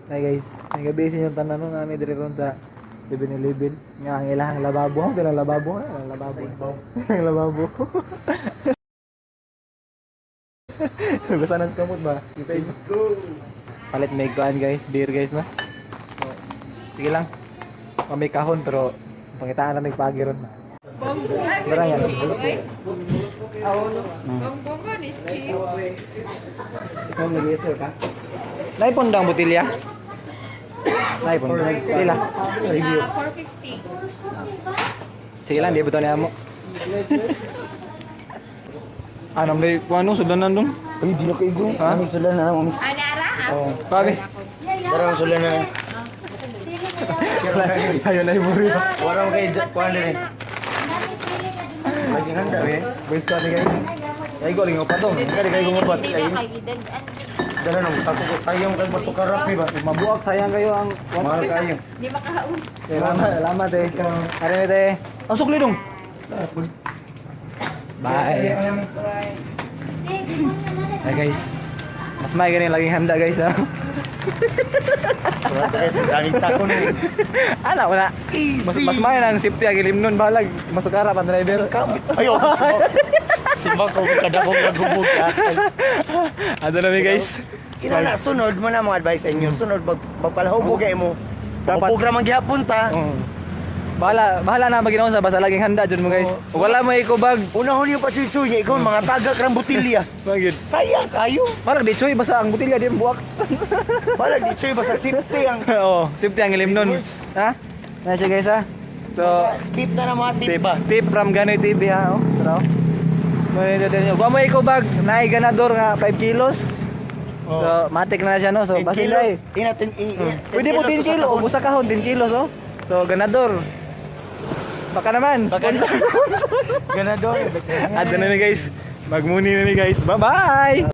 Ay guys, may gabi sa inyong tanan no nami dire ron sa 7-Eleven. Nga ang ilang lababo, ang ilang lababo, ang lababo. Ang lababo. Basta nang kamot ba? Let's go. Palit may kuan guys, beer guys no. So, sige lang. May kahon pero pangitaan na may pagi ron. Barang yan. Bongbong ni Steve. Kung nag-iisip ka? Naipon daw ang botilya? Naipon. Pila? 450. Sige lang, di ba ito niya mo? Ano, may ano, sudanan dong? Uy, di na kayo go. Ha? May sulan na naman, miss. Anara? Oo. Pagis. Darang sulan na. Ayaw na yung buri. Wala mo kayo, kuhan din eh. Lagi handa eh. Boys ko ate guys. Ay, ko, lingaw pa to. Kaya kayo gumapat. Dala nang sako ko sayang kay basok rapi ba? Mabuak, sayang kayo ang... Mahal kayo. Di makahaon. Salamat eh. Arin eh. Ang sukli dong. Bye. Hey guys. Mas may ganyan laging handa guys ha. Wala guys, galing sako ni. Ala wala. Mas may nang safety agi limnon balag masuk ara pan driver. Ayo. Simba ko kada ko nagubog ka. Ano na mi guys? Ina na sunod mo na mga advice sa inyo. Sunod magpalahubog kay mo. Dapat- Dapat program ang gihapon ta. Bahala na maginaon sa basta laging handa jud mo guys. Ug wala mo ikubag. Unahon yung pachuchuy niya, ikaw mga tagak ng butilya. Magid. Sayang kayo. Marag di choy basta ang butilya di buwak. Balag di choy basta safety ang Oo, safety ang limnon. Ha? Na siya guys ha. So, tip na mga tip tip, ba. tip from Ganoy TV ha. Oh, tara. May dito. Wa mo ikubag naay ganador nga 5 kilos. So, matik na siya no. So, 10 basta kilos. eh. Pwede mo 10 kilo, usa kahon 10 kilos oh. So, ganador. Baka naman. Ganador. Adto na mi guys. Magmuni na mi guys. Bye-bye.